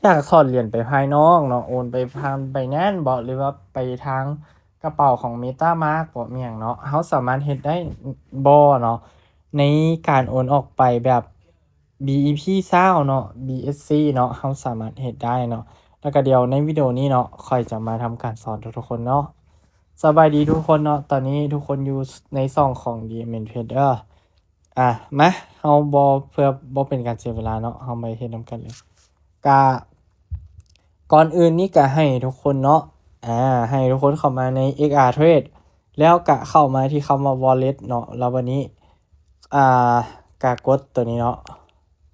อยากถอนเหรียญไปภายนอกเนาะโอนไปทาง Binance บ่หรือว่าไปทางกระเป๋าของ MetaMask บ่มีหยังเนาะเราสามารถเฮ็ดได้บ่เนาะในการโอนออกไปแบบ BEP20 เนาะ BSC เนาะเราสามารถเฮ็ดได้เนาะแล้วก็เดี๋ยวในวิดีโอนี้เนาะค่อยจะมาทำการสอนทุกๆคนเนาะสบายดีทุกคนเนาะตอนนี้ทุกคนอยู่ในช่องของ DMN Trader มาเราบ่เพื่อบ่เป็นการเสียเวลาเนาะเราไปเฮ็ดนำกันเลยก็ก่อนอื่นนี่ก็ให้ทุกคนเนาะให้ทุกคนเข้ามาใน XR Trade แล้วก็เข้ามาที่คำว่า Wallet เนาะแล้ววันนี้ก็กดตัวนี้เนาะ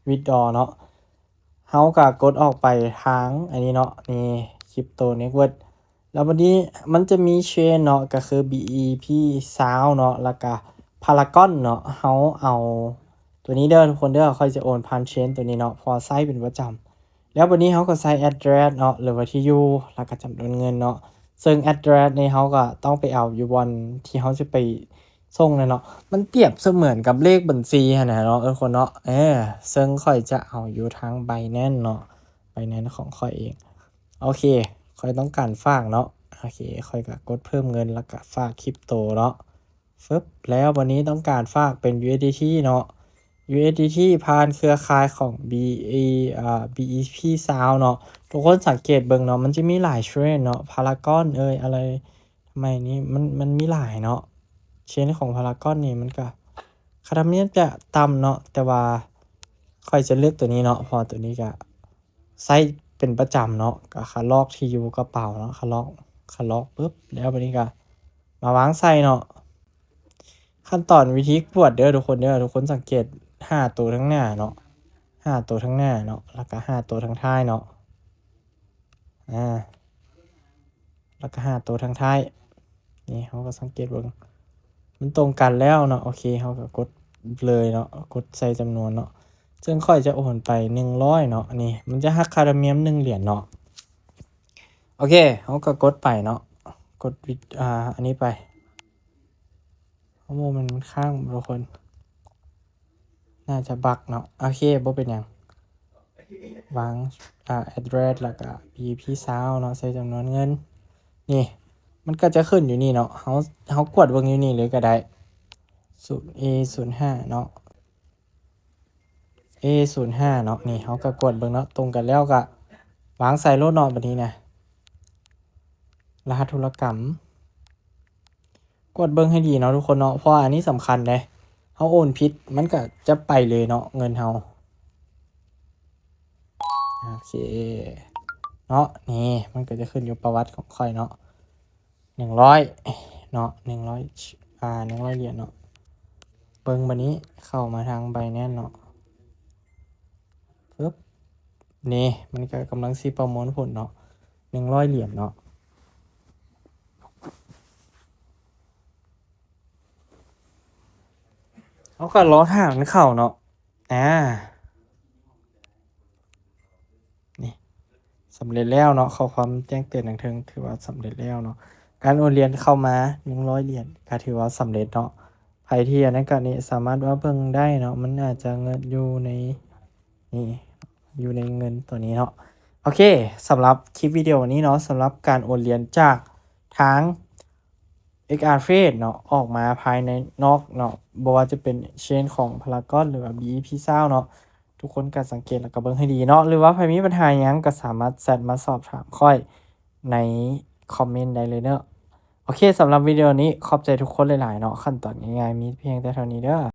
Withdraw เนาะเราก็กดออกไปทางอันนี้เนาะนี่ Crypto Network แล้ววันนี้มันจะมีเชนเนาะก็คือ BEP20 เนาะแล้วก็ Paragon เนาะเราเอาตัวนี้เด้อทุกคนเด้อค่อยจะโอนผ่านเชนตัวนี้เนาะพอใช้เป็นประจำแล้ววันนี้เราก็ใส่ address เนาะหรือว่าที่อยู่แล้วก็จำนวนเงินเนาะซึ่ง address นี่เราก็ต้องไปเอาอยู่บนที่เราจะไปส่งเนาะมันเปรียบเสมือนกับเลขบัญชีหั่นน่ะเนาะทุกคนเนาะซึ่งค่อยจะเอาอยู่ทาง Binance เนาะ Binance ของค่อยเองโอเคค่อยต้องการฝากเนาะโอเคค่อยก็กดเพิ่มเงินแล้วก็ฝากคริปโตเนาะแล้ววันนี้ต้องการฝากเป็น USDT เนาะ USDT ผ่านเครือข่ายของ BEP20 เนาะทุกคนสังเกตเบิ่งเนาะมันจะมีหลายเทรนเนาะ Paragon อะไรทำไมนี้มันมีหลายเนาะเชนของ Paragon นี่มันก็ค่าธรรมเนียมจะต่ำเนาะแต่ว่าค่อยจะเลือกตัวนี้เนาะเพราะตัวนี้ก็ใช้เป็นประจำเนาะก็ค่าลอกที่อยู่กระเป๋าเนาะค่าลอกปุ๊บแล้ววันนี้ก็มาวางใส่เนาะขั้นตอนวิธีกดเด้อทุกคนสังเกต5ตัวทั้งหน้าเนาะ5ตัวทั้งหน้าเนาะแล้วก็5ตัวทั้งท้ายเนาะแล้วก็5ตัวทั้งท้ายนี่เขาก็สังเกตเบิ่งมันตรงกันแล้วเนาะโอเคเขาก็กดเลยเนาะกดใส่จำนวนเนาะซึ่งค่อยจะโอนไป100เนาะนี่มันจะหักค่าธรรมเนียม1เหรียญเนาะโอเคเขาก็กดไปเนาะกดอันนี้ไปโมมันข้างทุกคนน่าจะบักเนาะโอเคบ่เป็นหยังวางaddress แล้วก็ BEP20 เนาะใส่จำนวนเงินนี่มันก็จะขึ้นอยู่นี่เนาะเขากดเบิ่งอยู่นี่เลยก็ได้ 0A05 เนาะ A05 เนาะนี่เขาก็กดเบิ่งเนาะตรงกันแล้วก็วางใส่โลดเนาะบัดนี้นะรหัสธุรกรรมกดเบิ่งให้ดีเนาะทุกคนเนาะเพราะอันนี้สำคัญเลยเขาโอนผิดมันก็จะไปเลยเนาะเงินเขาโอเคเนาะนี่มันก็จะขึ้นอยู่ประวัติของค่อยเนาะ100เนาะ100เหรียญเนาะเบิ่งบัดนี้เข้ามาทาง Binance เนาะปึ๊บนี่มันก็กำลังสิประมวลผลเนาะ100เหรียญเนาะเขาก็รอทางเข้าเนาะนี่สำเร็จแล้วเนาะข้อความแจ้งเตือนทางถือว่าสำเร็จแล้วเนาะการโอนเหรียญเข้ามา100เหรียญก็ถือว่าสำเร็จเนาะใครที่อันนั้นก็นี่สามารถว่าเบิ่งได้เนาะมันอาจจะเงินอยู่ในนี่อยู่ในเงินตัวนี้เนาะโอเคสำหรับคลิปวิดีโอนี้เนาะสำหรับการโอนเหรียญจากทาง XR Trade เนาะออกมาภายในนอกเนาะบ่ว่าจะเป็นเชนของ Paragon หรือว่า BEP20 เนาะทุกคนก็สังเกตแล้วก็เบิ่งให้ดีเนาะหรือว่าใครมีปัญหาหยังก็สามารถแชทมาสอบถามค่อยในคอมเมนต์ได้เลยเนาะโอเคสำหรับวิดีโอนี้ขอบใจทุกคนหลายๆเนาะขั้นตอนง่ายๆมีเพียงแต่เท่านี้เด้อ